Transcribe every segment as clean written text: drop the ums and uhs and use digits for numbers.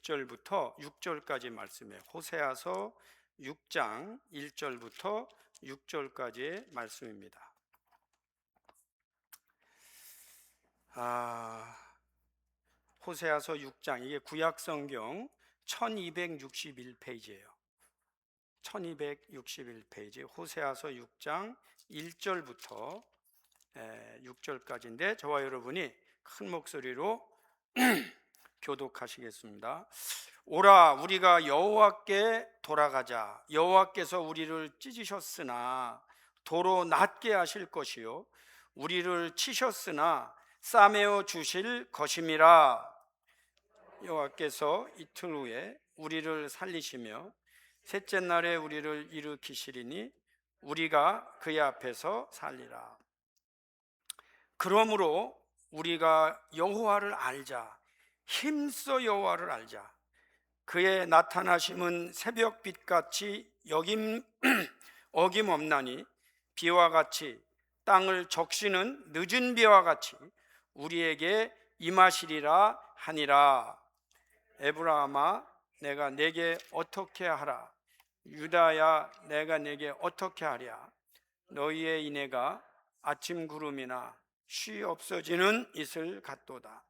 1절부터 6절까지 말씀이에요. 호세아서 6장 1절부터 6절까지의 말씀입니다. 호세아서 6장, 이게 구약성경 1261페이지예요. 1261페이지 호세아서 6장 1절부터 6절까지인데 저와 여러분이 큰 목소리로 교독하시겠습니다. 오라, 우리가 여호와께 돌아가자. 여호와께서 우리를 찢으셨으나 도로 낫게 하실 것이요 우리를 치셨으나 싸매어 주실 것임이라. 여호와께서 이틀 후에 우리를 살리시며 셋째 날에 우리를 일으키시리니 우리가 그의 앞에서 살리라. 그러므로 우리가 여호와를 알자. 힘써 여호와를 알자. 그의 나타나심은 새벽빛같이 어김없나니 비와 같이 땅을 적시는 늦은 비와 같이 우리에게 임하시리라 하니라. 에브라함아, 내가 내게 어떻게 하라. 유다야, 내가 내게 어떻게 하랴. 너희의 인애가 아침 구름이나 쉬 없어지는 이슬 같도다.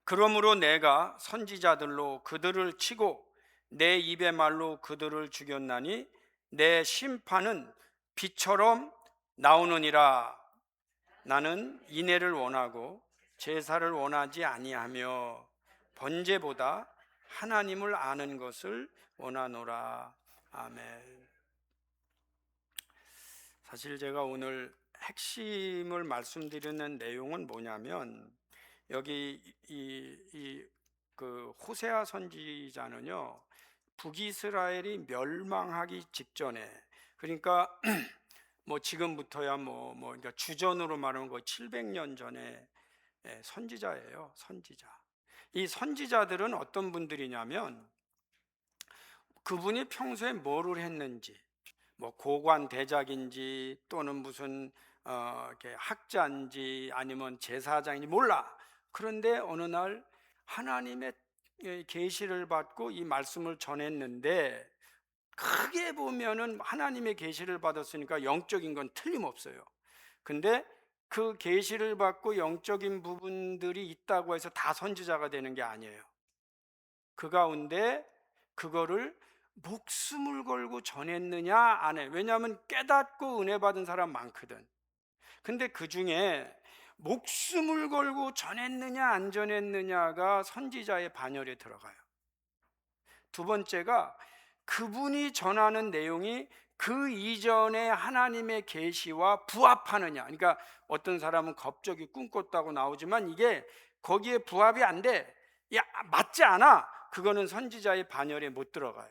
그러므로 내가 선지자들로 그들을 치고 내 입의 말로 그들을 죽였나니 내 심판은 비처럼 나오느니라. 나는 인애를 원하고 제사를 원하지 아니하며 번제보다 하나님을 아는 것을 원하노라. 아멘. 사실 제가 오늘 핵심을 말씀드리는 내용은 뭐냐면, 여기 그 호세아 선지자는요, 북이스라엘이 멸망하기 직전에, 그러니까 뭐 지금부터야 그러니까 주전으로 말하면 거의 700년 전에 선지자예요. 선지자. 이 선지자들은 어떤 분들이냐면, 그분이 평소에 뭐를 했는지, 뭐 고관 대작인지 또는 무슨 이렇게 학자인지 아니면 제사장인지 몰라. 그런데 어느 날 하나님의 계시를 받고 이 말씀을 전했는데, 크게 보면은 하나님의 계시를 받았으니까 영적인 건 틀림없어요. 근데 그 계시를 받고 영적인 부분들이 있다고 해서 다 선지자가 되는 게 아니에요. 그 가운데 그거를 목숨을 걸고 전했느냐 안 해. 왜냐하면 깨닫고 은혜 받은 사람 많거든. 근데 그 중에 목숨을 걸고 전했느냐 안 전했느냐가 선지자의 반열에 들어가요. 두 번째가 그분이 전하는 내용이 그 이전에 하나님의 계시와 부합하느냐. 그러니까 어떤 사람은 갑자기 꿈꿨다고 나오지만 이게 거기에 부합이 안 돼. 야, 맞지 않아. 그거는 선지자의 반열에 못 들어가요.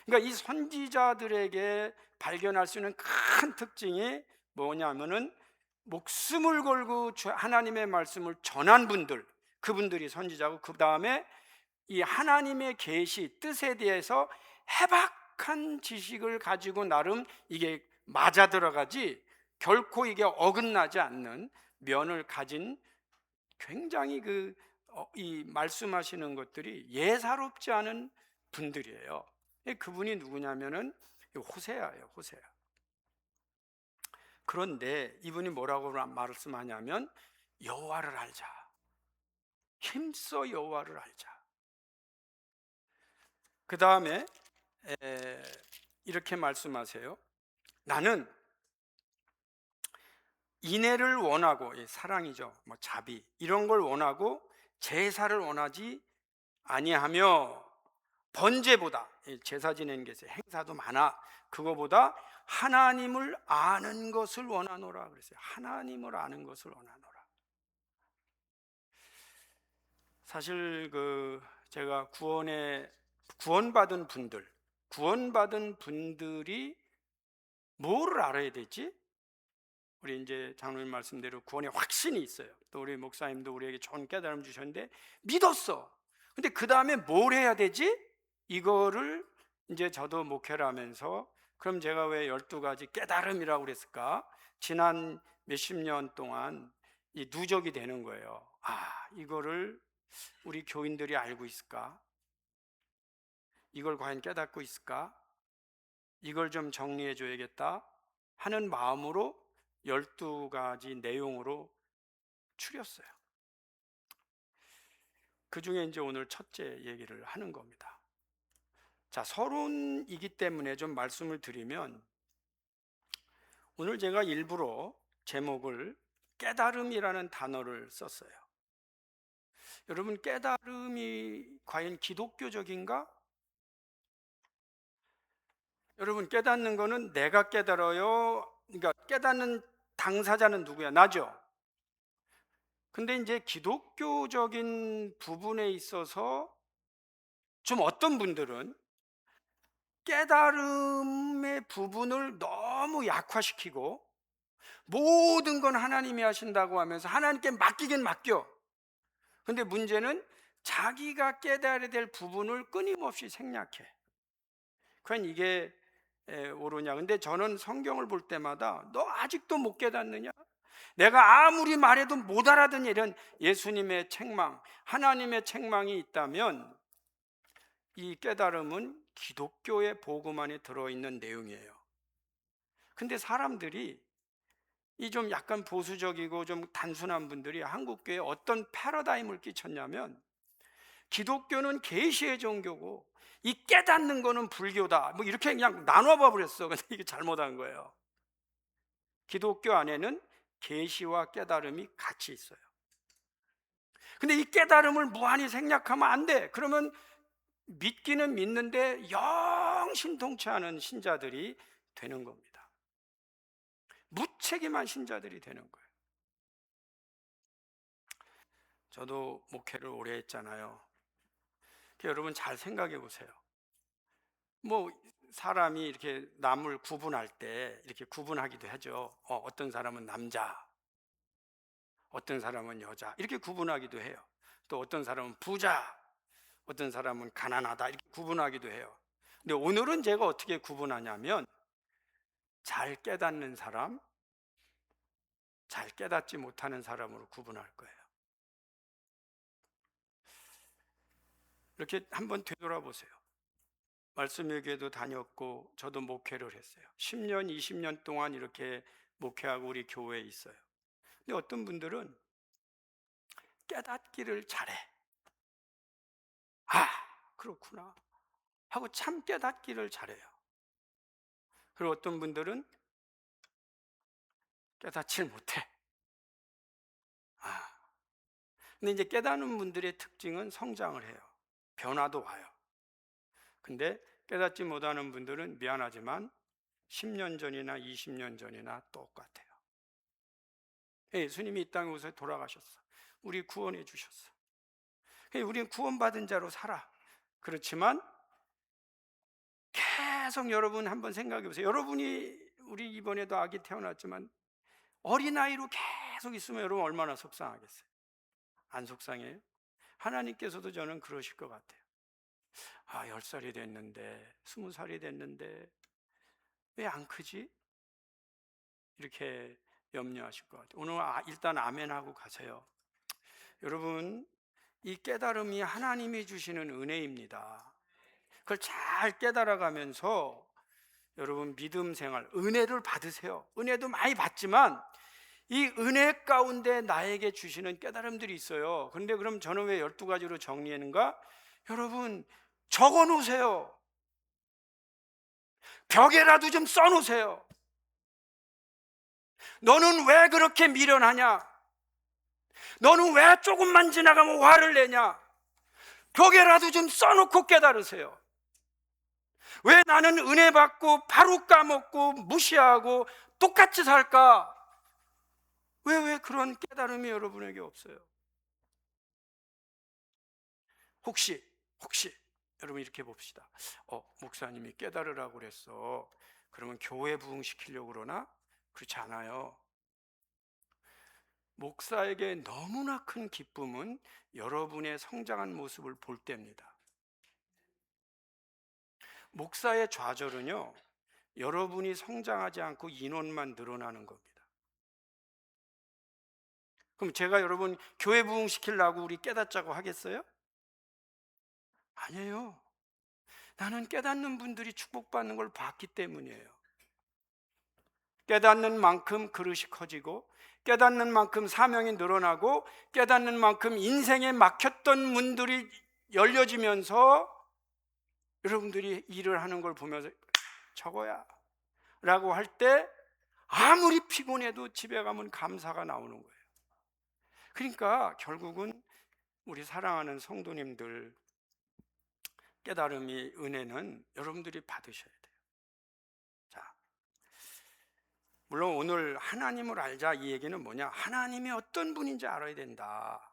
그러니까 이 선지자들에게 발견할 수 있는 큰 특징이 뭐냐면은 목숨을 걸고 하나님의 말씀을 전한 분들, 그분들이 선지자고, 그 다음에 이 하나님의 계시 뜻에 대해서 해박한 지식을 가지고 나름 이게 맞아 들어가지 결코 이게 어긋나지 않는 면을 가진 굉장히 이 말씀하시는 것들이 예사롭지 않은 분들이에요. 그분이 누구냐면은 호세아예요. 호세아. 그런데 이분이 뭐라고 말씀하냐면 여호와를 알자. 힘써 여호와를 알자. 그 다음에 이렇게 말씀하세요. 나는 인애를 원하고, 사랑이죠. 뭐 자비 이런 걸 원하고 제사를 원하지 아니하며 번제보다, 제사 지내는 게 있어요. 행사도 많아. 그거보다 하나님을 아는 것을 원하노라 그랬어요. 하나님을 아는 것을 원하노라. 사실 제가 구원받은 분들이 뭐를 알아야 되지? 우리 이제 장로님 말씀대로 구원의 확신이 있어요. 또 우리 목사님도 우리에게 좋은 깨달음 주셨는데 믿었어. 근데 그 다음에 뭘 해야 되지? 이거를 이제 저도 목회를 하면서, 그럼 제가 왜 12가지 깨달음이라고 그랬을까? 지난 몇십 년 동안 이 누적이 되는 거예요. 이거를 우리 교인들이 알고 있을까? 이걸 과연 깨닫고 있을까? 이걸 좀 정리해 줘야겠다 하는 마음으로 12가지 내용으로 추렸어요. 그 중에 이제 오늘 첫째 얘기를 하는 겁니다. 자, 서론이기 때문에 좀 말씀을 드리면, 오늘 제가 일부러 제목을 깨달음이라는 단어를 썼어요. 여러분, 깨달음이 과연 기독교적인가? 여러분, 깨닫는 거는 내가 깨달아요. 그러니까 깨닫는 당사자는 누구야? 나죠. 근데 이제 기독교적인 부분에 있어서 좀 어떤 분들은 깨달음의 부분을 너무 약화시키고 모든 건 하나님이 하신다고 하면서 하나님께 맡기긴 맡겨. 근데 문제는 자기가 깨달아야 될 부분을 끊임없이 생략해. 과연 이게 옳으냐? 근데 저는 성경을 볼 때마다 너 아직도 못 깨닫느냐? 내가 아무리 말해도 못 알아듣는 이런 예수님의 책망, 하나님의 책망이 있다면 이 깨달음은 기독교의 복음 안에 들어있는 내용이에요. 근데 사람들이 이 좀 약간 보수적이고 좀 단순한 분들이 한국교회에 어떤 패러다임을 끼쳤냐면, 기독교는 계시의 종교고 이 깨닫는 거는 불교다, 뭐 이렇게 그냥 나눠봐 버렸어. 근데 이게 잘못한 거예요. 기독교 안에는 계시와 깨달음이 같이 있어요. 근데 이 깨달음을 무한히 생략하면 안 돼. 그러면 믿기는 믿는데 영 신통치 않은 신자들이 되는 겁니다. 무책임한 신자들이 되는 거예요. 저도 목회를 오래 했잖아요. 여러분 잘 생각해 보세요. 뭐 사람이 이렇게 남을 구분할 때 이렇게 구분하기도 하죠. 어떤 사람은 남자, 어떤 사람은 여자, 이렇게 구분하기도 해요. 또 어떤 사람은 부자, 어떤 사람은 가난하다, 이렇게 구분하기도 해요. 근데 오늘은 제가 어떻게 구분하냐면, 잘 깨닫는 사람, 잘 깨닫지 못하는 사람으로 구분할 거예요. 이렇게 한번 되돌아보세요. 말씀회교회도 다녔고 저도 목회를 했어요. 10년, 20년 동안 이렇게 목회하고 우리 교회에 있어요. 근데 어떤 분들은 깨닫기를 잘해. 아, 그렇구나 하고 참 깨닫기를 잘해요. 그리고 어떤 분들은 깨닫질 못해. 아, 근데 이제 깨닫는 분들의 특징은 성장을 해요. 변화도 와요. 근데 깨닫지 못하는 분들은 미안하지만 10년 전이나 20년 전이나 똑같아요. 예수님이 이 땅에 오셔서 돌아가셨어. 우리 구원해 주셨어. 우리는 구원받은 자로 살아. 그렇지만 계속 여러분 한번 생각해 보세요. 여러분이 우리 이번에도 아기 태어났지만 어린아이로 계속 있으면 여러분 얼마나 속상하겠어요? 안 속상해요? 하나님께서도 저는 그러실 것 같아요. 10살이 됐는데 20살이 됐는데 왜 안 크지? 이렇게 염려하실 것 같아요. 오늘 일단 아멘하고 가세요. 여러분, 이 깨달음이 하나님이 주시는 은혜입니다. 그걸 잘 깨달아가면서 여러분 믿음 생활, 은혜를 받으세요. 은혜도 많이 받지만 이 은혜 가운데 나에게 주시는 깨달음들이 있어요. 그런데 그럼 저는 왜 12가지로 정리했는가? 여러분 적어 놓으세요. 벽에라도 좀 써 놓으세요. 너는 왜 그렇게 미련하냐? 너는 왜 조금만 지나가면 화를 내냐? 벽에라도 좀 써놓고 깨달으세요. 왜 나는 은혜 받고 바로 까먹고 무시하고 똑같이 살까? 왜 그런 깨달음이 여러분에게 없어요? 혹시 여러분 이렇게 봅시다. 목사님이 깨달으라고 그랬어. 그러면 교회 부흥시키려고 그러나? 그렇지 않아요. 목사에게 너무나 큰 기쁨은 여러분의 성장한 모습을 볼 때입니다. 목사의 좌절은요, 여러분이 성장하지 않고 인원만 늘어나는 겁니다. 그럼 제가 여러분 교회 부흥시키려고 우리 깨닫자고 하겠어요? 아니에요. 나는 깨닫는 분들이 축복받는 걸 봤기 때문이에요. 깨닫는 만큼 그릇이 커지고, 깨닫는 만큼 사명이 늘어나고, 깨닫는 만큼 인생에 막혔던 문들이 열려지면서 여러분들이 일을 하는 걸 보면서 저거야 라고 할 때 아무리 피곤해도 집에 가면 감사가 나오는 거예요. 그러니까 결국은 우리 사랑하는 성도님들, 깨달음이 은혜는 여러분들이 받으셔야 돼요. 자, 물론 오늘 하나님을 알자 이 얘기는 뭐냐? 하나님이 어떤 분인지 알아야 된다.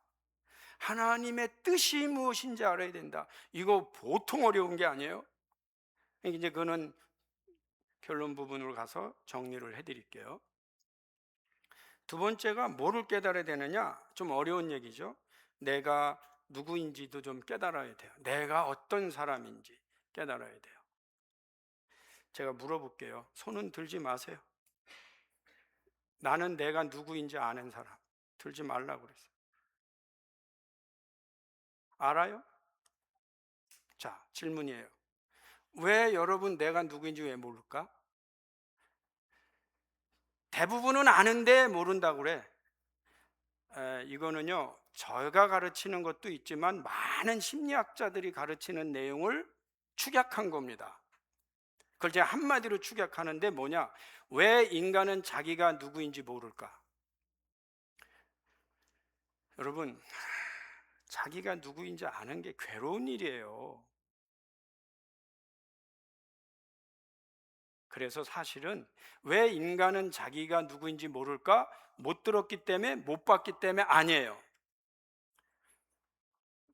하나님의 뜻이 무엇인지 알아야 된다. 이거 보통 어려운 게 아니에요. 이제 그거는 결론 부분으로 가서 정리를 해드릴게요. 두 번째가 뭐를 깨달아야 되느냐? 좀 어려운 얘기죠. 내가 누구인지도 좀 깨달아야 돼요. 내가 어떤 사람인지 깨달아야 돼요. 제가 물어볼게요. 손은 들지 마세요. 나는 내가 누구인지 아는 사람 들지 말라고 그랬어요. 알아요? 자, 질문이에요. 왜 여러분 내가 누구인지 왜 모를까? 대부분은 아는데 모른다고 그래. 이거는요, 저가 가르치는 것도 있지만 많은 심리학자들이 가르치는 내용을 축약한 겁니다. 그걸 제가 한마디로 축약하는데 뭐냐? 왜 인간은 자기가 누구인지 모를까? 여러분, 자기가 누구인지 아는 게 괴로운 일이에요. 그래서 사실은 왜 인간은 자기가 누구인지 모를까? 못 들었기 때문에, 못 봤기 때문에 아니에요.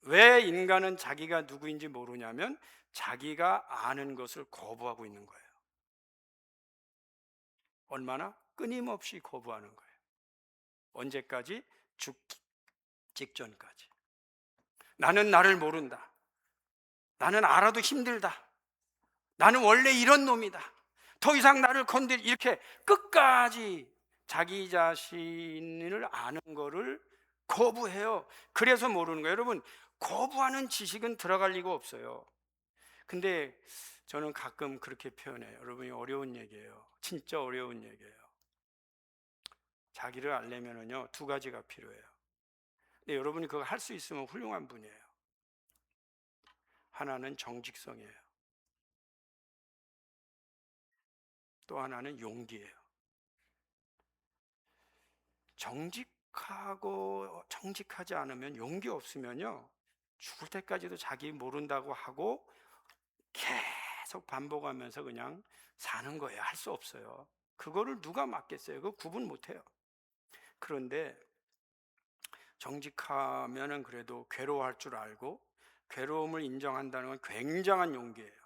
왜 인간은 자기가 누구인지 모르냐면 자기가 아는 것을 거부하고 있는 거예요. 얼마나? 끊임없이 거부하는 거예요. 언제까지? 죽기 직전까지. 나는 나를 모른다. 나는 알아도 힘들다. 나는 원래 이런 놈이다. 더 이상 나를 건들 이렇게 끝까지 자기 자신을 아는 거를 거부해요. 그래서 모르는 거예요. 여러분, 거부하는 지식은 들어갈 리가 없어요. 근데 저는 가끔 그렇게 표현해요. 여러분이 어려운 얘기예요. 진짜 어려운 얘기예요. 자기를 알려면은요, 두 가지가 필요해요. 근데 여러분이 그거 할 수 있으면 훌륭한 분이에요. 하나는 정직성이에요. 또 하나는 용기예요. 정직하지 않으면, 용기 없으면요, 죽을 때까지도 자기 모른다고 하고 계속 반복하면서 그냥 사는 거예요. 할 수 없어요. 그거를 누가 맡겠어요? 그거 구분 못해요. 그런데 정직하면은 그래도 괴로워할 줄 알고 괴로움을 인정한다는 건 굉장한 용기예요.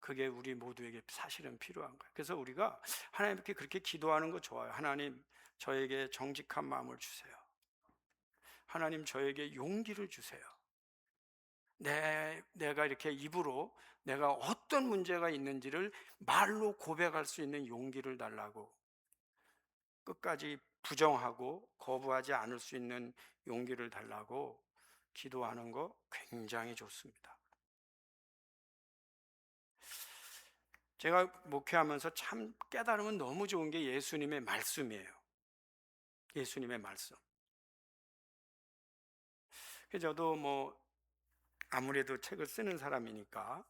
그게 우리 모두에게 사실은 필요한 거예요. 그래서 우리가 하나님께 그렇게 기도하는 거 좋아요. 하나님, 저에게 정직한 마음을 주세요. 하나님, 저에게 용기를 주세요. 내가 이렇게 입으로 내가 어떤 문제가 있는지를 말로 고백할 수 있는 용기를 달라고, 끝까지 부정하고 거부하지 않을 수 있는 용기를 달라고 기도하는 거 굉장히 좋습니다. 제가 목회하면서 참 깨달으면 너무 좋은 게 예수님의 말씀이에요. 예수님의 말씀. 그래서 저도 뭐 아무래도 책을 쓰는 사람이니까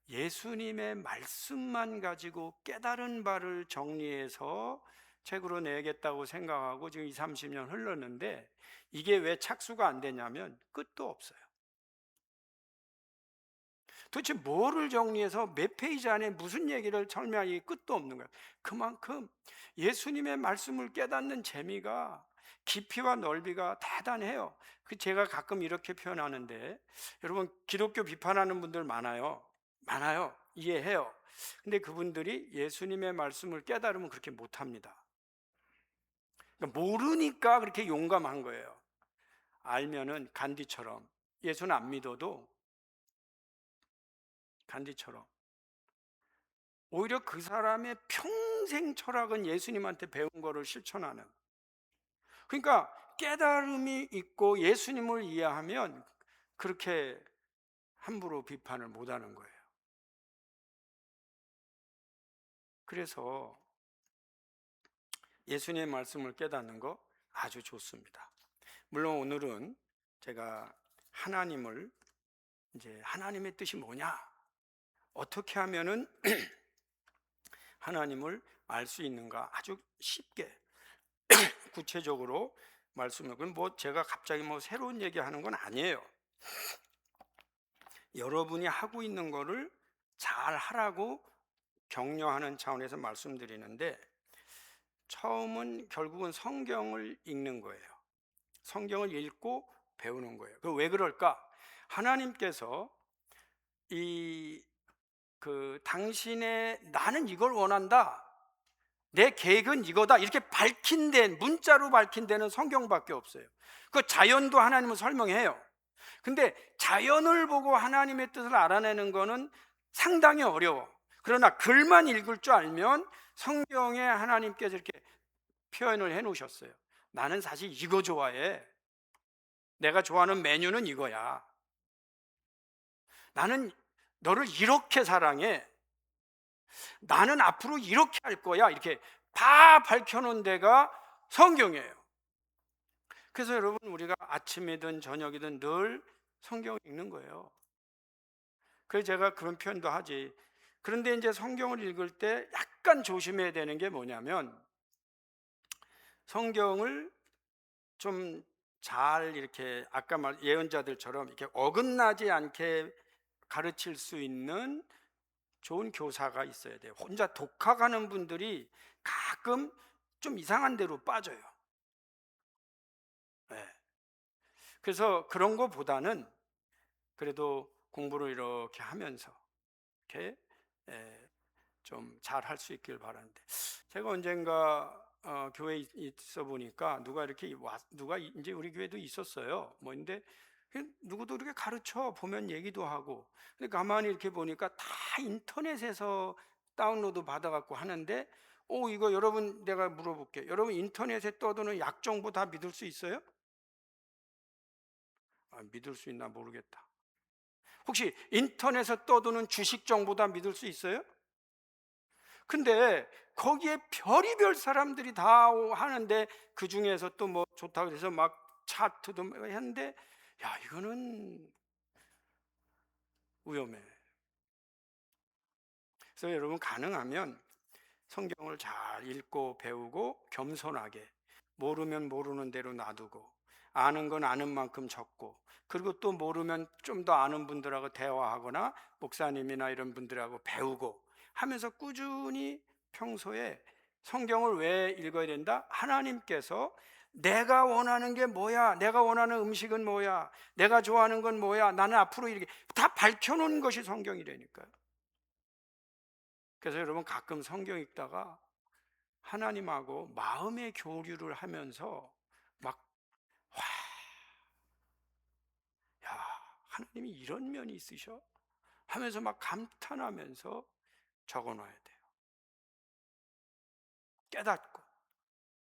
예수님의 말씀만 가지고 깨달은 바를 정리해서 책으로 내겠다고 생각하고 지금 20, 30년 흘렀는데 이게 왜 착수가 안 되냐면 끝도 없어요. 도대체 뭐를 정리해서 몇 페이지 안에 무슨 얘기를 설명하기 끝도 없는 거예요. 그만큼 예수님의 말씀을 깨닫는 재미가 깊이와 넓이가 대단해요. 제가 가끔 이렇게 표현하는데, 여러분 기독교 비판하는 분들 많아요. 많아요. 이해해요. 근데 그분들이 예수님의 말씀을 깨달으면 그렇게 못합니다. 그러니까 모르니까 그렇게 용감한 거예요. 알면은 간디처럼, 예수는 안 믿어도 간디처럼 오히려 그 사람의 평생 철학은 예수님한테 배운 거를 실천하는, 그러니까 깨달음이 있고 예수님을 이해하면 그렇게 함부로 비판을 못하는 거예요. 그래서 예수님의 말씀을 깨닫는 거 아주 좋습니다. 물론 오늘은 제가 하나님을, 이제 하나님의 뜻이 뭐냐, 어떻게 하면은 하나님을 알 수 있는가, 아주 쉽게 구체적으로 말씀을, 그럼 뭐 제가 갑자기 뭐 새로운 얘기하는 건 아니에요. 여러분이 하고 있는 거를 잘 하라고 격려하는 차원에서 말씀드리는데, 처음은 결국은 성경을 읽는 거예요. 성경을 읽고 배우는 거예요. 왜 그럴까? 하나님께서 당신의 나는 이걸 원한다, 내 계획은 이거다, 이렇게 밝힌 데, 문자로 밝힌 데는 성경밖에 없어요. 그 자연도 하나님은 설명해요. 근데 자연을 보고 하나님의 뜻을 알아내는 거는 상당히 어려워. 그러나 글만 읽을 줄 알면 성경에 하나님께서 이렇게 표현을 해 놓으셨어요. 나는 사실 이거 좋아해. 내가 좋아하는 메뉴는 이거야. 나는 너를 이렇게 사랑해. 나는 앞으로 이렇게 할 거야. 이렇게 다 밝혀놓은 데가 성경이에요. 그래서 여러분, 우리가 아침이든 저녁이든 늘 성경을 읽는 거예요. 그래서 제가 그런 표현도 하지. 그런데 이제 성경을 읽을 때 약간 조심해야 되는 게 뭐냐면, 성경을 좀 잘 이렇게 아까 말 예언자들처럼 이렇게 어긋나지 않게 가르칠 수 있는 좋은 교사가 있어야 돼요. 혼자 독학하는 분들이 가끔 좀 이상한 데로 빠져요. 네. 그래서 그런 거보다는 그래도 공부를 이렇게 하면서 이렇게 좀 잘 할 수 있길 바라는데, 제가 언젠가 교회에 있어 보니까 누가 이제 우리 교회도 있었어요. 뭐 근데 누구도 이렇게 가르쳐 보면 얘기도 하고, 근데 가만히 이렇게 보니까 다 인터넷에서 다운로드 받아갖고 하는데, 이거 여러분, 내가 물어볼게요. 여러분, 인터넷에 떠도는 약정보 다 믿을 수 있어요? 믿을 수 있나 모르겠다. 혹시 인터넷에 떠도는 주식 정보 다 믿을 수 있어요? 근데 거기에 별의별 사람들이 다 하는데, 그 중에서 또 뭐 좋다고 해서 막 차트도 했는데, 야, 이거는 위험해. 그래서 여러분, 가능하면 성경을 잘 읽고 배우고 겸손하게, 모르면 모르는 대로 놔두고, 아는 건 아는 만큼 적고, 그리고 또 모르면 좀 더 아는 분들하고 대화하거나 목사님이나 이런 분들하고 배우고 하면서 꾸준히 평소에 성경을 왜 읽어야 된다? 하나님께서 내가 원하는 게 뭐야? 내가 원하는 음식은 뭐야? 내가 좋아하는 건 뭐야? 나는 앞으로 이렇게 다 밝혀놓은 것이 성경이라니까요. 그래서 여러분, 가끔 성경 읽다가 하나님하고 마음의 교류를 하면서 막, 와, 야, 하나님이 이런 면이 있으셔? 하면서 막 감탄하면서 적어 놔야 돼요. 깨닫고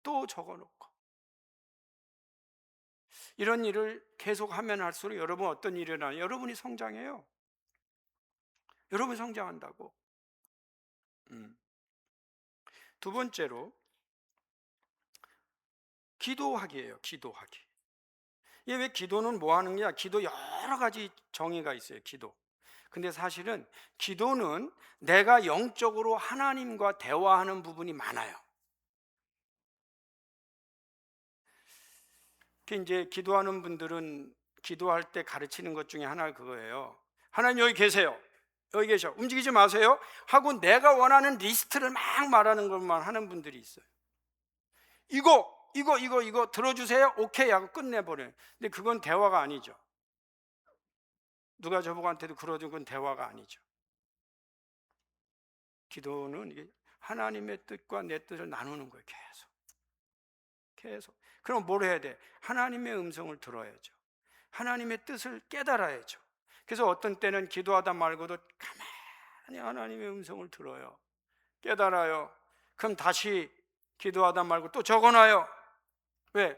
또 적어 놓고. 이런 일을 계속 하면 할수록 여러분, 어떤 일이 일어나요? 여러분이 성장해요. 여러분이 성장한다고. 두 번째로 기도하기예요. 기도하기. 이게 왜 기도는 뭐 하는 거야? 기도 여러 가지 정의가 있어요. 기도. 근데 사실은 기도는 내가 영적으로 하나님과 대화하는 부분이 많아요. 이제 기도하는 분들은 기도할 때 가르치는 것 중에 하나가 그거예요. 하나님 여기 계세요. 여기 계셔. 움직이지 마세요. 하고 내가 원하는 리스트를 막 말하는 것만 하는 분들이 있어요. 이거 들어주세요. 오케이 하고 끝내버려요. 근데 그건 대화가 아니죠. 누가 저보고한테도 그러던 건 대화가 아니죠. 기도는 이게 하나님의 뜻과 내 뜻을 나누는 거예요. 계속. 그럼 뭘 해야 돼? 하나님의 음성을 들어야죠. 하나님의 뜻을 깨달아야죠. 그래서 어떤 때는 기도하다 말고도 가만히 하나님의 음성을 들어요. 깨달아요. 그럼 다시 기도하다 말고 또 적어놔요. 왜?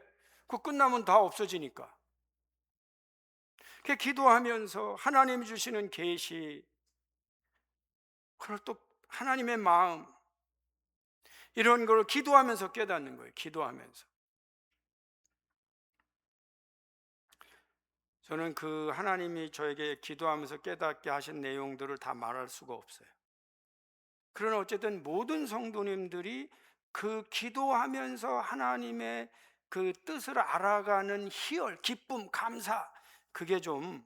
그 끝나면 다 없어지니까. 그 기도하면서 하나님이 주시는 계시, 그걸 또 하나님의 마음, 이런 걸 기도하면서 깨닫는 거예요. 기도하면서. 저는 그 하나님이 저에게 기도하면서 깨닫게 하신 내용들을 다 말할 수가 없어요. 그러나 어쨌든 모든 성도님들이 그 기도하면서 하나님의 그 뜻을 알아가는 희열, 기쁨, 감사, 그게 좀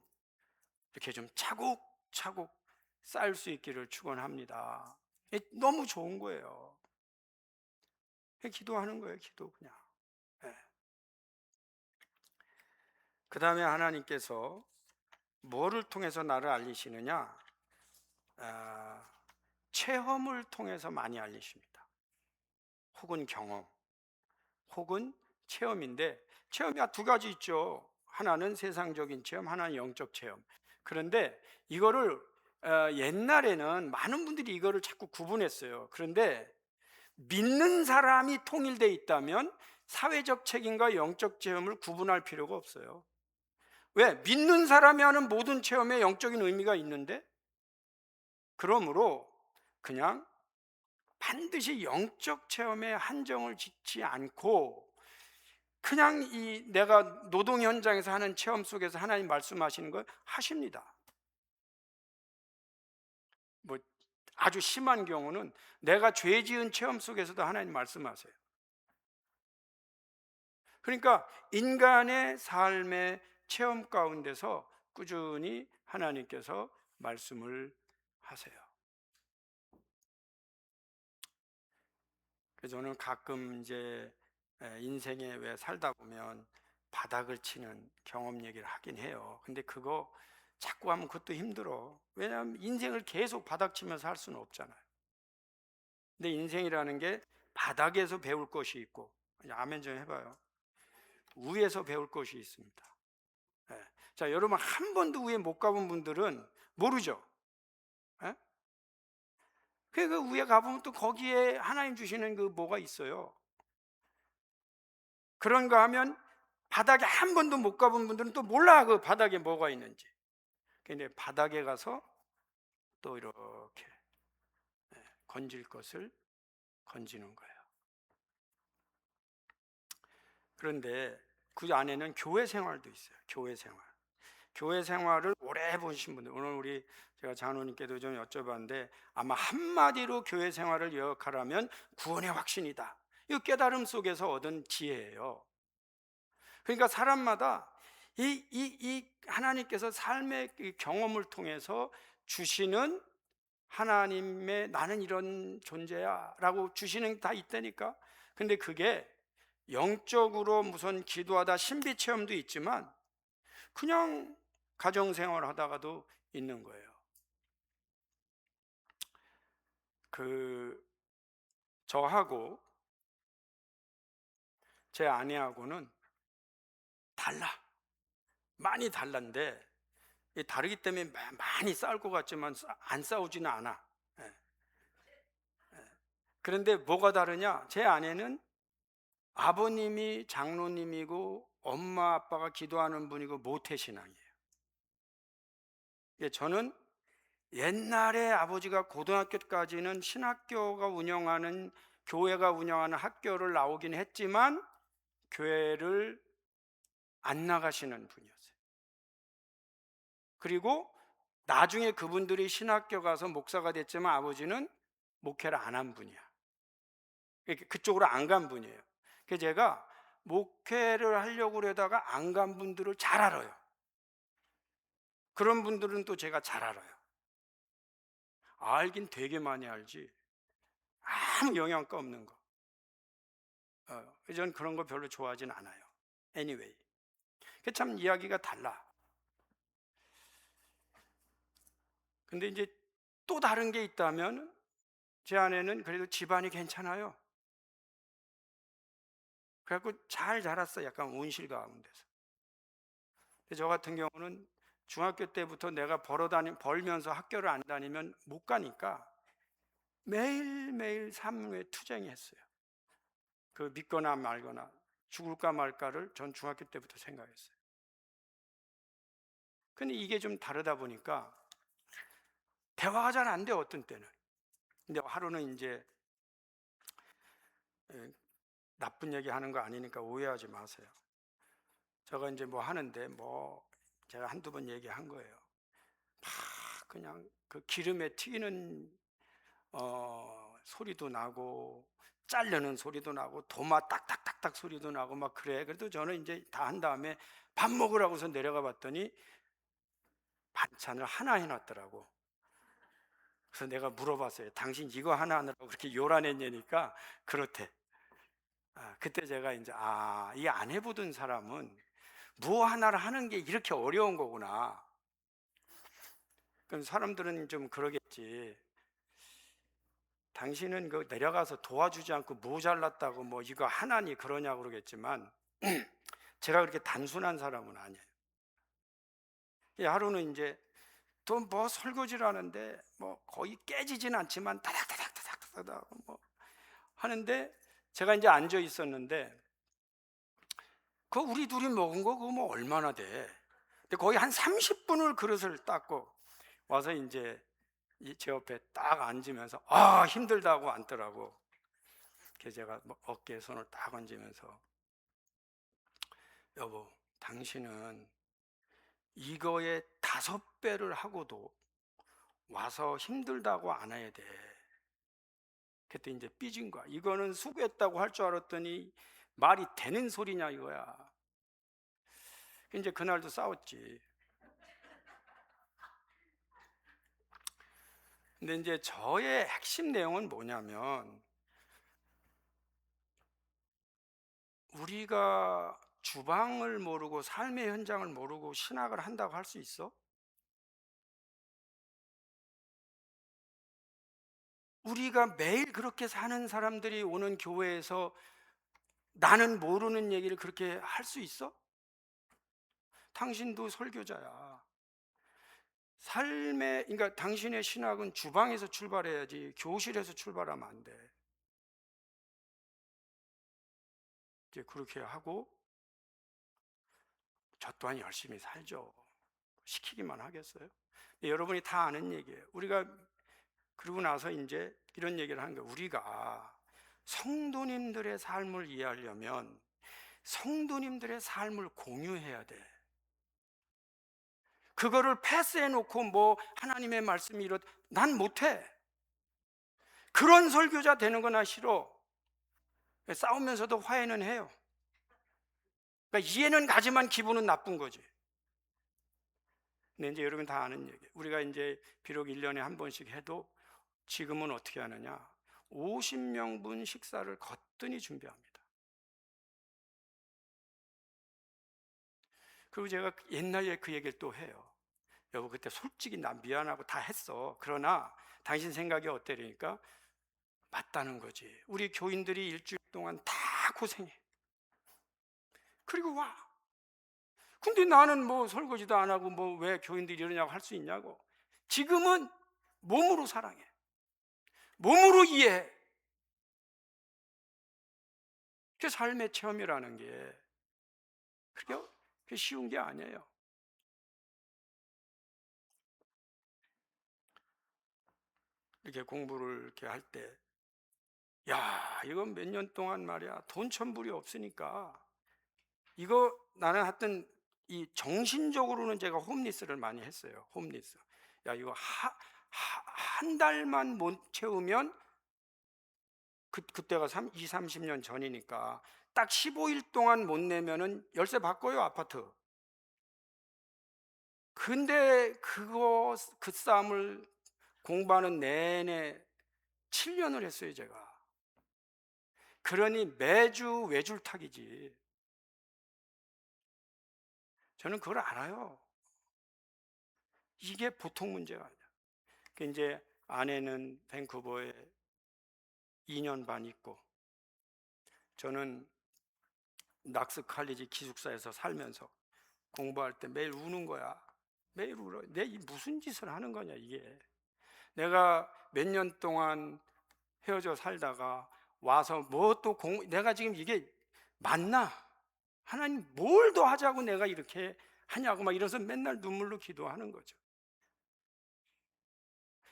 이렇게 좀 차곡차곡 쌓일 수 있기를 축원합니다. 너무 좋은 거예요. 기도하는 거예요, 기도 그냥. 네. 그 다음에 하나님께서 뭐를 통해서 나를 알리시느냐? 체험을 통해서 많이 알리십니다. 혹은 경험, 혹은 체험인데, 체험이 두 가지 있죠. 하나는 세상적인 체험, 하나는 영적 체험. 그런데 이거를 옛날에는 많은 분들이 이거를 자꾸 구분했어요. 그런데 믿는 사람이 통일되어 있다면 사회적 책임과 영적 체험을 구분할 필요가 없어요. 왜? 믿는 사람이 하는 모든 체험에 영적인 의미가 있는데, 그러므로 그냥 반드시 영적 체험에 한정을 짓지 않고 그냥 이 내가 노동 현장에서 하는 체험 속에서 하나님 말씀하시는 걸 하십니다. 뭐 아주 심한 경우는 내가 죄 지은 체험 속에서도 하나님 말씀하세요. 그러니까 인간의 삶의 체험 가운데서 꾸준히 하나님께서 말씀을 하세요. 그래서 저는 가끔 이제 인생에 왜 살다 보면 바닥을 치는 경험 얘기를 하긴 해요. 근데 그거 자꾸 하면 그것도 힘들어. 왜냐하면 인생을 계속 바닥 치면서 할 수는 없잖아요. 근데 인생이라는 게 바닥에서 배울 것이 있고, 아멘 좀 해봐요. 위에서 배울 것이 있습니다. 예. 자, 여러분 한 번도 위에 못 가본 분들은 모르죠. 예? 그 위에 가보면 또 거기에 하나님 주시는 그 뭐가 있어요. 그런가 하면 바닥에 한 번도 못 가본 분들은 또 몰라 그 바닥에 뭐가 있는지. 근데 바닥에 가서 또 이렇게 건질 것을 건지는 거예요. 그런데 그 안에는 교회 생활도 있어요. 교회 생활. 교회 생활을 오래 해보신 분들, 오늘 우리 제가 장로님께도 좀 여쭤봤는데 아마 한마디로 교회 생활을 요약하라면 구원의 확신이다. 이 깨달음 속에서 얻은 지혜예요. 그러니까 사람마다 이 하나님께서 삶의 경험을 통해서 주시는 하나님의 나는 이런 존재야 라고 주시는 게 다 있다니까. 근데 그게 영적으로 무슨 기도하다 신비 체험도 있지만 그냥 가정생활 하다가도 있는 거예요. 저하고 제 아내하고는 달라. 많이 달란데 다르기 때문에 많이 싸울 것 같지만 안 싸우지는 않아. 예. 그런데 뭐가 다르냐? 제 아내는 아버님이 장로님이고 엄마 아빠가 기도하는 분이고 모태신앙이에요. 저는 옛날에 아버지가 고등학교까지는 신학교가 운영하는 교회가 운영하는 학교를 나오긴 했지만 교회를 안 나가시는 분이었어요. 그리고 나중에 그분들이 신학교 가서 목사가 됐지만 아버지는 목회를 안 한 분이야. 그쪽으로 안 간 분이에요. 그래서 제가 목회를 하려고 그러다가 안 간 분들을 잘 알아요. 그런 분들은 또 제가 잘 알아요. 알긴 되게 많이 알지 아무 영향가 없는 거. 저는 그런 거 별로 좋아하진 않아요. Anyway, 참 이야기가 달라. 근데 이제 또 다른 게 있다면 제 아내는 그래도 집안이 괜찮아요. 그래갖고 잘 자랐어. 약간 온실 가운데서. 근데 저 같은 경우는 중학교 때부터 내가 벌면서 학교를 안 다니면 못 가니까 매일매일 삶에 투쟁했어요. 그 믿거나 말거나 죽을까 말까를 전 중학교 때부터 생각했어요. 근데 이게 좀 다르다 보니까 대화가 잘 안 돼요, 어떤 때는. 근데 하루는 이제 나쁜 얘기 하는 거 아니니까 오해하지 마세요. 제가 이제 뭐 하는데 제가 한두 번 얘기한 거예요. 막 그냥 그 기름에 튀기는 소리도 나고 자르는 소리도 나고 도마 딱딱딱딱 소리도 나고 막 그래. 그래도 저는 이제 다 한 다음에 밥 먹으라고서 내려가 봤더니 반찬을 하나 해놨더라고. 그래서 내가 물어봤어요. 당신 이거 하나 하느라고 그렇게 요란했냐니까 그렇대. 그때 제가 이제 이 안 해보던 사람은 뭐 하나를 하는 게 이렇게 어려운 거구나. 그럼 사람들은 좀 그러겠지. 당신은 그 내려가서 도와주지 않고 뭐 잘났다고 뭐 이거 하나니 그러냐고 그러겠지만 제가 그렇게 단순한 사람은 아니에요. 하루는 이제 또 뭐 설거지를 하는데 뭐 거의 깨지진 않지만 다닥다닥다닥다닥 뭐 하는데 제가 이제 앉아 있었는데 그 우리 둘이 먹은 거 그거 뭐 얼마나 돼? 근데 거의 한 30분을 그릇을 닦고 와서 이제 제 옆에 딱 앉으면서 힘들다고 앉더라고. 그래서 제가 어깨에 손을 딱 얹으면서 여보, 당신은 이거에 5배를 하고도 와서 힘들다고 안 해야 돼. 그때 이제 삐진 거야. 이거는 수고했다고 할 줄 알았더니 말이 되는 소리냐 이거야. 이제 그날도 싸웠지. 근데 이제 저의 핵심 내용은 뭐냐면 우리가 주방을 모르고 삶의 현장을 모르고 신학을 한다고 할 수 있어? 우리가 매일 그렇게 사는 사람들이 오는 교회에서 나는 모르는 얘기를 그렇게 할 수 있어? 당신도 설교자야. 그러니까 당신의 신학은 주방에서 출발해야지 교실에서 출발하면 안 돼. 이제 그렇게 하고 저 또한 열심히 살죠. 시키기만 하겠어요? 여러분이 다 아는 얘기예요. 우리가 그러고 나서 이제 이런 얘기를 하는 거예요. 우리가 성도님들의 삶을 이해하려면 성도님들의 삶을 공유해야 돼. 그거를 패스해 놓고 뭐 하나님의 말씀이 난 못해. 그런 설교자 되는 거나 싫어. 싸우면서도 화해는 해요. 그러니까 이해는 가지만 기분은 나쁜 거지. 근데 이제 여러분 다 아는 얘기. 우리가 이제 비록 1년에 한 번씩 해도 지금은 어떻게 하느냐? 50명분 식사를 거뜬히 준비합니다. 그리고 제가 옛날에 그 얘기를 또 해요. 여보, 그때 솔직히 난 미안하고 다 했어. 그러나 당신 생각이 어때니까 맞다는 거지. 우리 교인들이 일주일 동안 다 고생해. 그리고 와. 근데 나는 뭐 설거지도 안 하고 뭐 왜 교인들이 이러냐고 할 수 있냐고. 지금은 몸으로 사랑해. 몸으로 이해해. 그 삶의 체험이라는 게 그게 쉬운 게 아니에요. 이렇게 공부를 이렇게 할 때, 야, 이건 몇 년 동안 말이야. 돈 천불이 없으니까. 이거 나는 하여튼 이 정신적으로는 제가 홈리스를 많이 했어요. 홈리스. 야, 이거 한 달만 못 채우면 그때가 20, 30년 전이니까 딱 15일 동안 못 내면은 열쇠 바꿔요, 아파트. 근데 그 싸움을 공부하는 내내 7년을 했어요, 제가. 그러니 매주 외줄타기지. 저는 그걸 알아요. 이게 보통 문제가 아니야. 이제 아내는 밴쿠버에 2년 반 있고, 저는 낙스 칼리지 기숙사에서 살면서 공부할 때 매일 우는 거야. 매일 울어. 내 무슨 짓을 하는 거냐, 이게. 내가 몇 년 동안 헤어져 살다가 와서 내가 지금 이게 맞나? 하나님 뭘 더 하자고 내가 이렇게 하냐고 막 이러면서 맨날 눈물로 기도하는 거죠.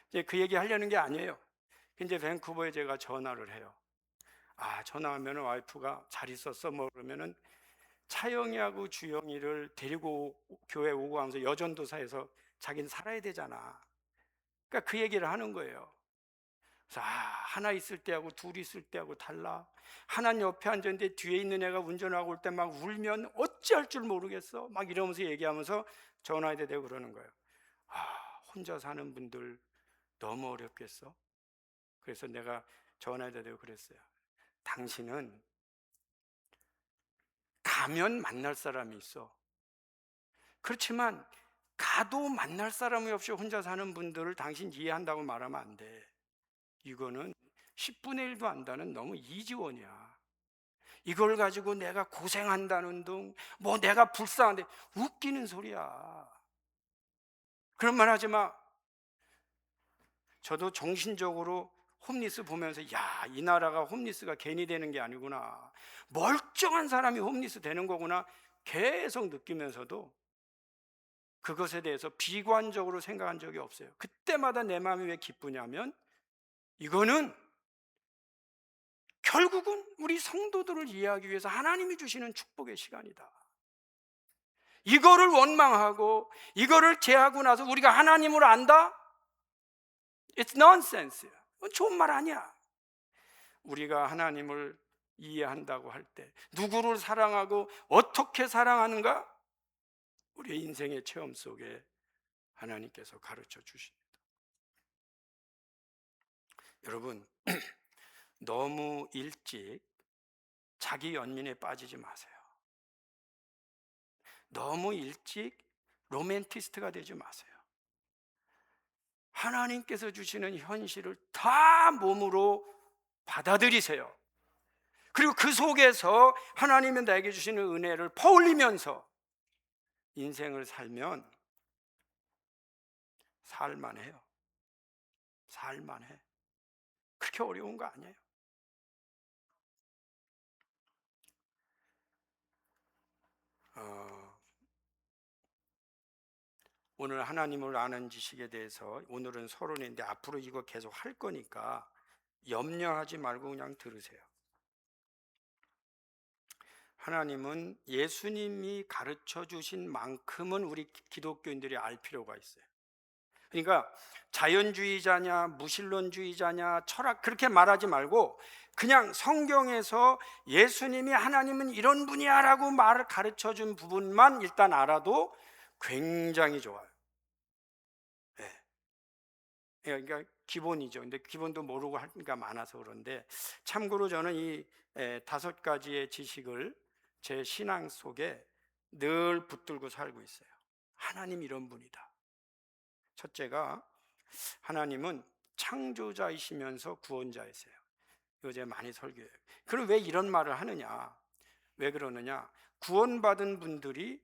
이제 그 얘기 하려는 게 아니에요. 이제 밴쿠버에 제가 전화를 해요. 전화하면 와이프가 잘 있었어 뭐 그러면은 차영이하고 주영이를 데리고 교회 오고 하면서 여전도사에서 자기는 살아야 되잖아. 그러니까 그 얘기를 하는 거예요. 그래서 하나 있을 때하고 둘 있을 때하고 달라. 하나는 옆에 앉았는데 뒤에 있는 애가 운전하고 올 때 막 울면 어찌할 줄 모르겠어 막 이러면서 얘기하면서 전화해야 되고 그러는 거예요. 혼자 사는 분들 너무 어렵겠어. 그래서 내가 전화해야 되고 그랬어요. 당신은 가면 만날 사람이 있어. 그렇지만 가도 만날 사람이 없이 혼자 사는 분들을 당신 이해한다고 말하면 안 돼. 이거는 10분의 1도 안다는 너무 이지원이야. 이걸 가지고 내가 고생한다는 둥, 뭐 내가 불쌍한데 웃기는 소리야. 그런 말 하지 마. 저도 정신적으로 홈리스 보면서 이 나라가 홈리스가 괜히 되는 게 아니구나. 멀쩡한 사람이 홈리스 되는 거구나. 계속 느끼면서도 그것에 대해서 비관적으로 생각한 적이 없어요. 그때마다 내 마음이 왜 기쁘냐면 이거는 결국은 우리 성도들을 이해하기 위해서 하나님이 주시는 축복의 시간이다. 이거를 원망하고 이거를 제하고 나서 우리가 하나님을 안다? It's nonsense. 좋은 말 아니야. 우리가 하나님을 이해한다고 할 때 누구를 사랑하고 어떻게 사랑하는가? 우리의 인생의 체험 속에 하나님께서 가르쳐 주십니다. 여러분, 너무 일찍 자기 연민에 빠지지 마세요. 너무 일찍 로맨티스트가 되지 마세요. 하나님께서 주시는 현실을 다 몸으로 받아들이세요. 그리고 그 속에서 하나님이 나에게 주시는 은혜를 퍼올리면서 인생을 살면 살만해요. 살만해. 그렇게 어려운 거 아니에요. 오늘 하나님을 아는 지식에 대해서 오늘은 서론인데 앞으로 이거 계속 할 거니까 염려하지 말고 그냥 들으세요. 하나님은 예수님이 가르쳐 주신 만큼은 우리 기독교인들이 알 필요가 있어요. 그러니까 자연주의자냐 무신론주의자냐 철학 그렇게 말하지 말고 그냥 성경에서 예수님이 하나님은 이런 분이야 라고 말을 가르쳐 준 부분만 일단 알아도 굉장히 좋아요. 네. 그러니까 기본이죠. 근데 기본도 모르고 하니까 많아서 그런데 참고로 저는 이 5가지의 지식을 제 신앙 속에 늘 붙들고 살고 있어요. 하나님 이런 분이다. 첫째가 하나님은 창조자이시면서 구원자이세요. 이거 제가 많이 설교해요. 그럼 왜 이런 말을 하느냐? 왜 그러느냐? 구원받은 분들이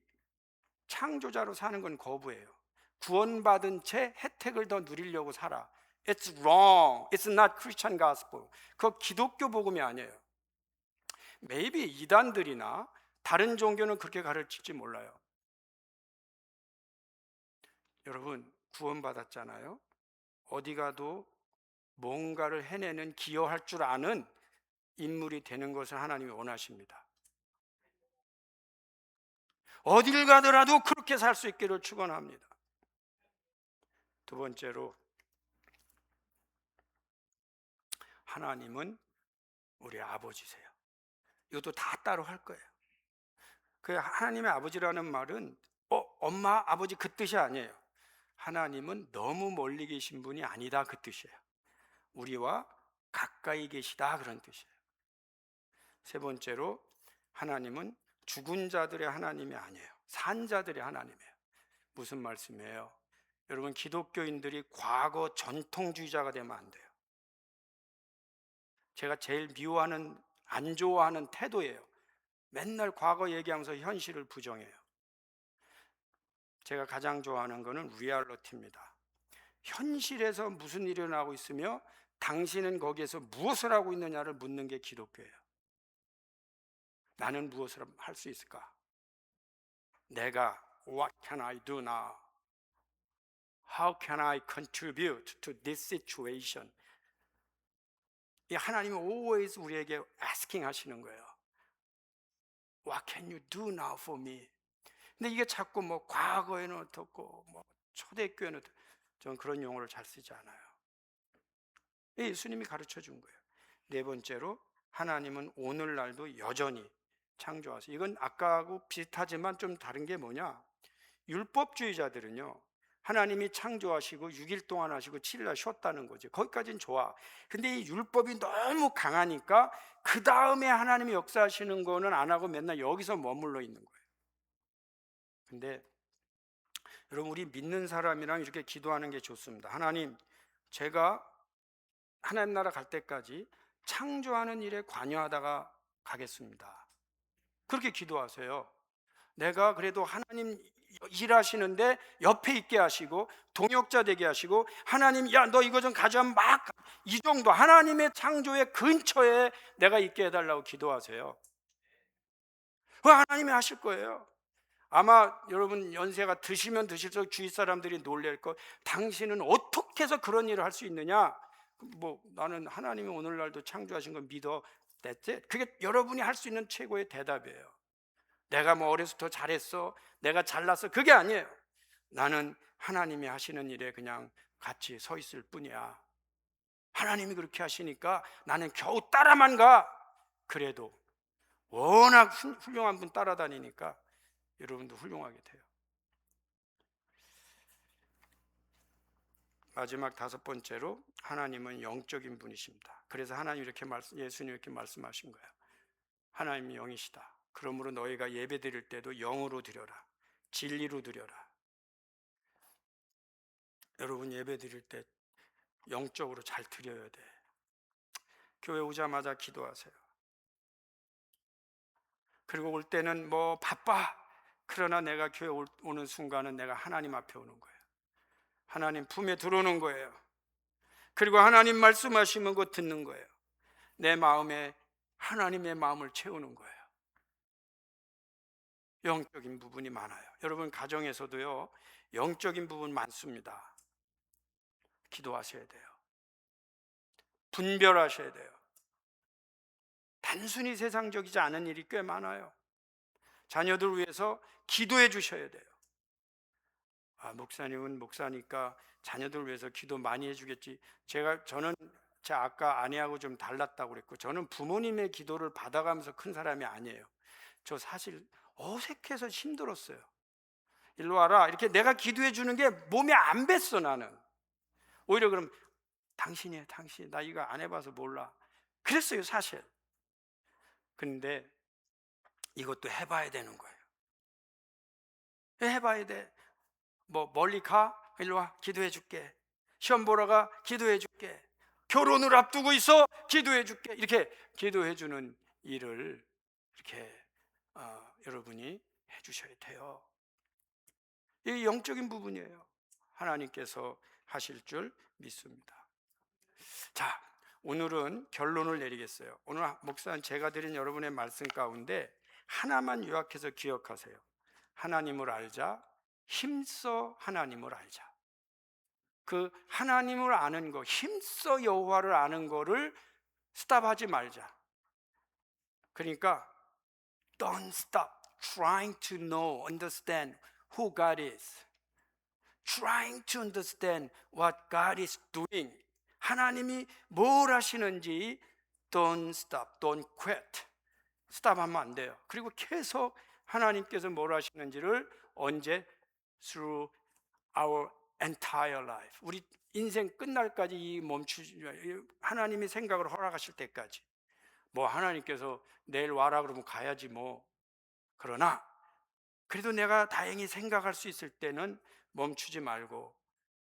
창조자로 사는 건 거부해요. 구원받은 채 혜택을 더 누리려고 살아. It's wrong. It's not Christian gospel. 그거 기독교 복음이 아니에요. Maybe 이단들이나 다른 종교는 그렇게 가르칠지 몰라요. 여러분 구원받았잖아요. 어디 가도 뭔가를 해내는 기여할 줄 아는 인물이 되는 것을 하나님이 원하십니다. 어딜 가더라도 그렇게 살 수 있기를 축원합니다. 두 번째로 하나님은 우리 아버지세요. 이것도 다 따로 할 거예요. 그 하나님의 아버지라는 말은 엄마 아버지 그 뜻이 아니에요. 하나님은 너무 멀리 계신 분이 아니다 그 뜻이에요. 우리와 가까이 계시다 그런 뜻이에요. 세 번째로 하나님은 죽은 자들의 하나님이 아니에요. 산 자들의 하나님이에요. 무슨 말씀이에요? 여러분 기독교인들이 과거 전통주의자가 되면 안 돼요. 제가 제일 미워하는 안 좋아하는 태도예요. 맨날 과거 얘기하면서 현실을 부정해요. 제가 가장 좋아하는 거는 리얼리티입니다. 현실에서 무슨 일이 일어나고 있으며 당신은 거기에서 무엇을 하고 있느냐를 묻는 게 기독교예요. 나는 무엇을 할 수 있을까? 내가 What can I do now? How can I contribute to this situation? 이 하나님은 always 우리에게 asking 하시는 거예요. What can you do now for me? 근데 이게 자꾸 뭐 과거에는 어떻고 뭐 초대교회는 저는 그런 용어를 잘 쓰지 않아요. 예수님이 가르쳐 준 거예요. 네 번째로 하나님은 오늘날도 여전히 창조하세요. 이건 아까하고 비슷하지만 좀 다른 게 뭐냐? 율법주의자들은요, 하나님이 창조하시고 6일 동안 하시고 7일 쉬었다는 거죠. 거기까지는 좋아. 근데 이 율법이 너무 강하니까 그 다음에 하나님이 역사하시는 거는 안 하고 맨날 여기서 머물러 있는 거예요. 근데 여러분, 우리 믿는 사람이랑 이렇게 기도하는 게 좋습니다. 하나님, 제가 하나님 나라 갈 때까지 창조하는 일에 관여하다가 가겠습니다. 그렇게 기도하세요. 내가 그래도 하나님 일하시는데 옆에 있게 하시고 동역자 되게 하시고, 하나님 야 너 이거 좀 가져와 막, 이 정도 하나님의 창조의 근처에 내가 있게 해달라고 기도하세요. 그거 하나님이 하실 거예요. 아마 여러분 연세가 드시면 드실수록 주위 사람들이 놀랄 거, 당신은 어떻게 해서 그런 일을 할 수 있느냐? 뭐 나는 하나님이 오늘날도 창조하신 걸 믿어. 그게 여러분이 할 수 있는 최고의 대답이에요. 내가 뭐 어려서 더 잘했어, 내가 잘났어, 그게 아니에요. 나는 하나님이 하시는 일에 그냥 같이 서 있을 뿐이야. 하나님이 그렇게 하시니까 나는 겨우 따라만 가. 그래도 워낙 훌륭한 분 따라다니니까 여러분도 훌륭하게 돼요. 마지막 다섯 번째로, 하나님은 영적인 분이십니다. 그래서 하나님 예수님 이렇게 말씀하신 거예요. 하나님이 영이시다. 그러므로 너희가 예배 드릴 때도 영으로 드려라, 진리로 드려라. 여러분, 예배 드릴 때 영적으로 잘 드려야 돼. 교회 오자마자 기도하세요. 그리고 올 때는 뭐 바빠, 그러나 내가 교회 오는 순간은 내가 하나님 앞에 오는 거예요. 하나님 품에 들어오는 거예요. 그리고 하나님 말씀하시는 거 듣는 거예요. 내 마음에 하나님의 마음을 채우는 거예요. 영적인 부분이 많아요. 여러분, 가정에서도요, 영적인 부분 많습니다. 기도하셔야 돼요. 분별하셔야 돼요. 단순히 세상적이지 않은 일이 꽤 많아요. 자녀들 위해서 기도해 주셔야 돼요. 목사님은 목사니까 자녀들 위해서 기도 많이 해주겠지. 저는 제 아까 아내하고 좀 달랐다고 그랬고, 저는 부모님의 기도를 받아가면서 큰 사람이 아니에요. 저 사실 어색해서 힘들었어요. 일로 와라 이렇게 내가 기도해 주는 게 몸에 안 뱄어. 나는 오히려 그럼 당신이에요, 당신. 나 이거 안 해봐서 몰라. 그랬어요, 사실. 근데 이것도 해봐야 되는 거예요. 해봐야 돼. 뭐 멀리 가? 일로 와, 기도해 줄게. 시험 보러 가? 기도해 줄게. 결혼을 앞두고 있어? 기도해 줄게. 이렇게 기도해 주는 일을 이렇게 여러분이 해 주셔야 돼요. 이 영적인 부분이에요. 하나님께서 하실 줄 믿습니다. 자, 오늘은 결론을 내리겠어요. 오늘 목사는 제가 드린 여러분의 말씀 가운데 하나만 요약해서 기억하세요. 하나님을 알자, 힘써 하나님을 알자. 그 하나님을 아는 거, 힘써 여호와를 아는 거를 스탑하지 말자. 그러니까 don't stop trying to know, understand who God is. Trying to understand what God is doing. 하나님이 뭘 하시는지 don't stop, don't quit. 스탑하면 안 돼요. 그리고 계속 하나님께서 뭘 하시는지를 언제? Through our entire life. 우리 인생 끝날까지 이 하나님이 생각을 허락하실 때까지. 뭐 하나님께서 내일 와라 그러면 가야지 뭐. 그러나 그래도 내가 다행히 생각할 수 있을 때는 멈추지 말고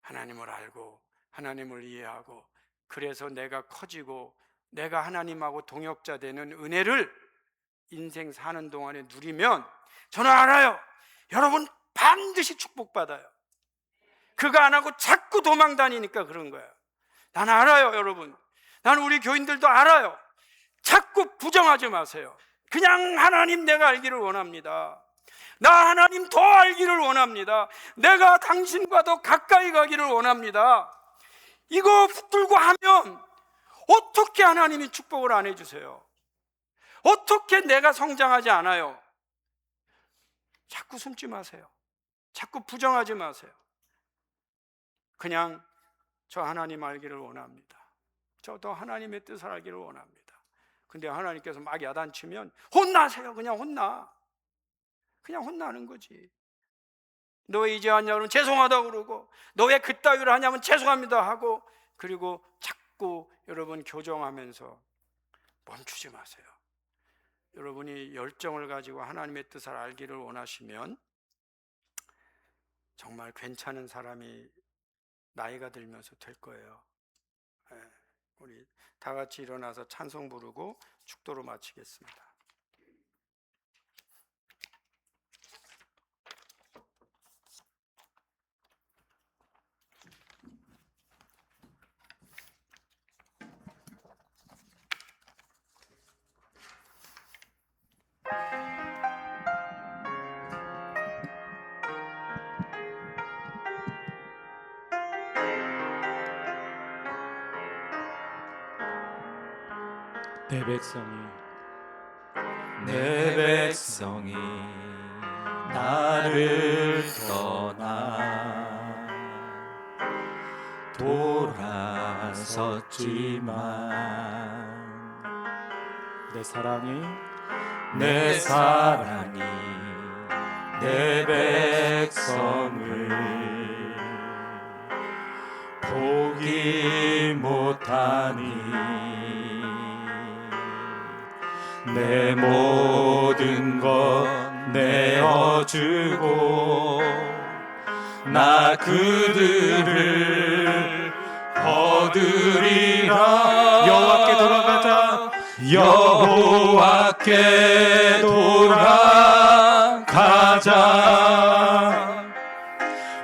하나님을 알고 하나님을 이해하고, 그래서 내가 커지고 내가 하나님하고 동역자 되는 은혜를 인생 사는 동안에 누리면, 저는 알아요, 여러분 반드시 축복받아요. 그거 안 하고 자꾸 도망 다니니까 그런 거예요. 난 알아요, 여러분. 난 우리 교인들도 알아요. 자꾸 부정하지 마세요. 그냥 하나님 내가 알기를 원합니다. 나 하나님 더 알기를 원합니다. 내가 당신과 더 가까이 가기를 원합니다. 이거 붙들고 하면 어떻게 하나님이 축복을 안 해주세요? 어떻게 내가 성장하지 않아요? 자꾸 숨지 마세요. 자꾸 부정하지 마세요. 그냥 저 하나님 알기를 원합니다. 저도 하나님의 뜻을 알기를 원합니다. 근데 하나님께서 막 야단치면 혼나세요. 그냥 혼나. 그냥 혼나는 거지. 너 왜 이제 왔냐 그러면 죄송하다고 그러고, 너 왜 그따위로 하냐면 죄송합니다 하고, 그리고 자꾸 여러분 교정하면서 멈추지 마세요. 여러분이 열정을 가지고 하나님의 뜻을 알기를 원하시면 정말 괜찮은 사람이 나이가 들면서 될 거예요. 우리 다 같이 일어나서 찬송 부르고 축도로 마치겠습니다. 내 백성이 나를 떠나 돌아섰지만 내 사랑이 내 백성을 포기 못하니 내 모든 것 내어주고 나 그들을 얻으리라. 여호와께 돌아가자. 여호와께 돌아가자.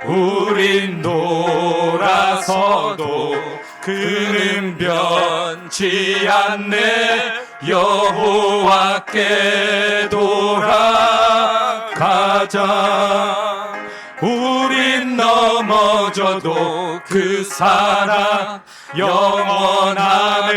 우린 돌아서도 그는 변치 않네. 여호와께 돌아가자. 우린 넘어져도 그 사랑 영원하네.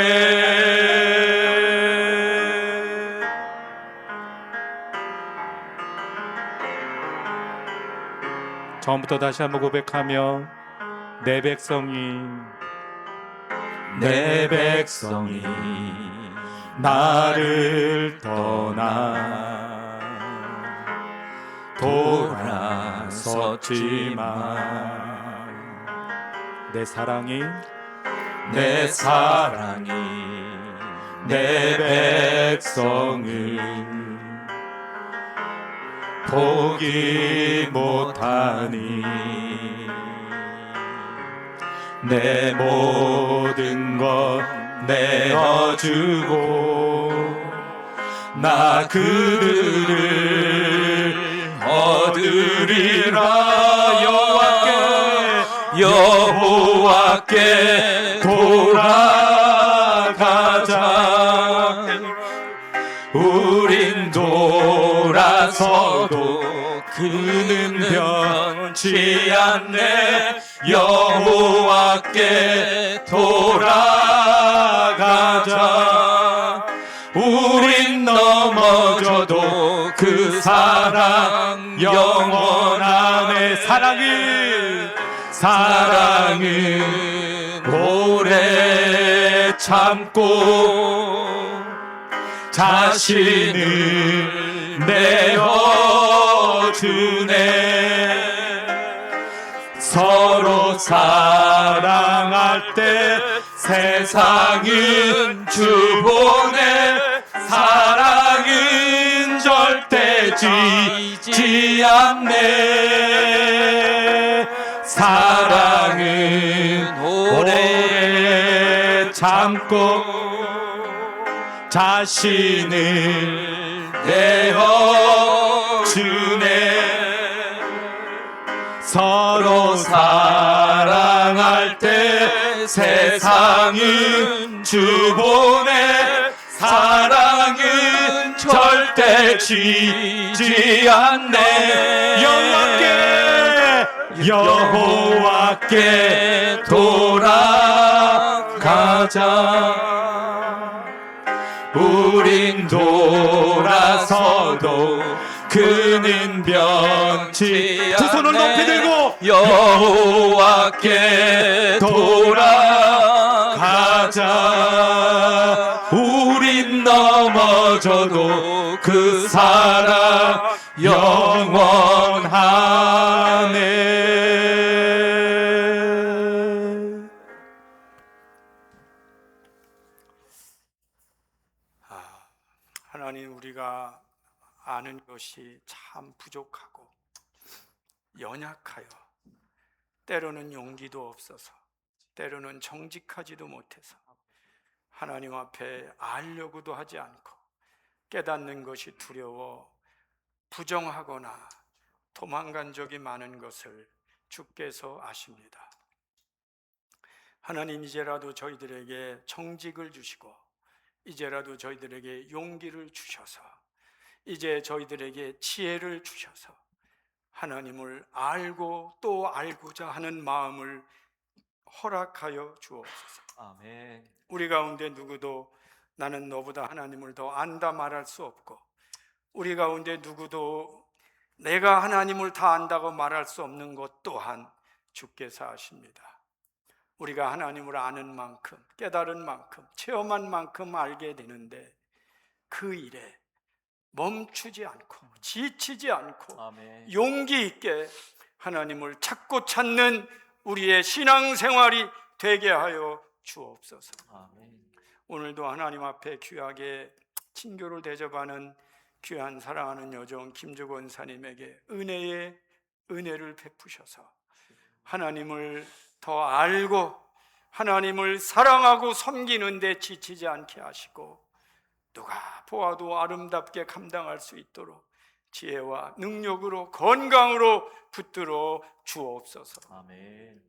처음부터 다시 한번 고백하며 내 백성이 나를 떠나 돌아섰지만 내 사랑이 내 백성을 포기 못하니 내 모든 것 내어주고 나 그들을 얻으리라. 여호와께 돌아가자. 우린 돌아서도 그는 변치 않네. 여호와께 돌아가자. 우린 넘어져도 그 사랑 영원하네. 사랑은 오래 참고 자신을 내어주네. 서로 사랑할 때 세상은 주보네. 사랑은 절대 지지 않네. 사랑은 오래 참고 자신을 내어주네. 서로 사랑할 때 세상은 주보네. 사랑은 절대 지지 않네. 여호와께 돌아가자. 우린 돌아서도 그는 변치 않네. 두 손을 높이 들고 여호와께 돌아가자. 우린 넘어져도 그 사랑 영원하네. 하나님, 우리가 아는 것이 참 부족하고 연약하여 때로는 용기도 없어서 때로는 정직하지도 못해서 하나님 앞에 알려고도 하지 않고 깨닫는 것이 두려워 부정하거나 도망간 적이 많은 것을 주께서 아십니다. 하나님, 이제라도 저희들에게 정직을 주시고 이제라도 저희들에게 용기를 주셔서 이제 저희들에게 지혜를 주셔서 하나님을 알고 또 알고자 하는 마음을 허락하여 주옵소서. 아멘. 우리 가운데 누구도 나는 너보다 하나님을 더 안다 말할 수 없고, 우리 가운데 누구도 내가 하나님을 다 안다고 말할 수 없는 것 또한 주께서 아십니다. 우리가 하나님을 아는 만큼, 깨달은 만큼, 체험한 만큼 알게 되는데 그 일에 멈추지 않고 지치지 않고 아멘. 용기 있게 하나님을 찾고 찾는 우리의 신앙생활이 되게 하여 주옵소서. 아멘. 오늘도 하나님 앞에 귀하게 친교를 대접하는 귀한 사랑하는 여종 김주건 사님에게 은혜를 베푸셔서 하나님을 더 알고 하나님을 사랑하고 섬기는 데 지치지 않게 하시고 누가 보아도 아름답게 감당할 수 있도록 지혜와 능력으로 건강으로 붙들어 주옵소서. 아멘.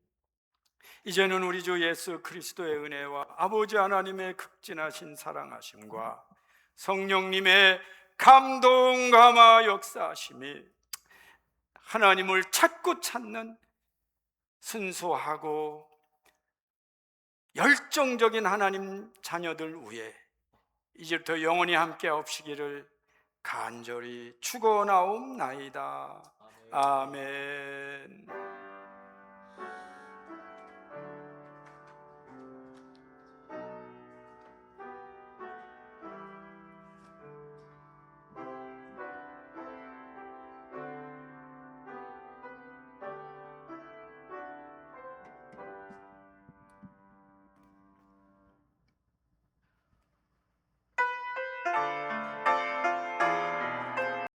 이제는 우리 주 예수 그리스도의 은혜와 아버지 하나님의 극진하신 사랑하심과 성령님의 감동 감화 역사하심이 하나님을 찾고 찾는 순수하고 열정적인 하나님 자녀들 위에 이제부터 영원히 함께 하시기를 간절히 축원하옵나이다. 아멘.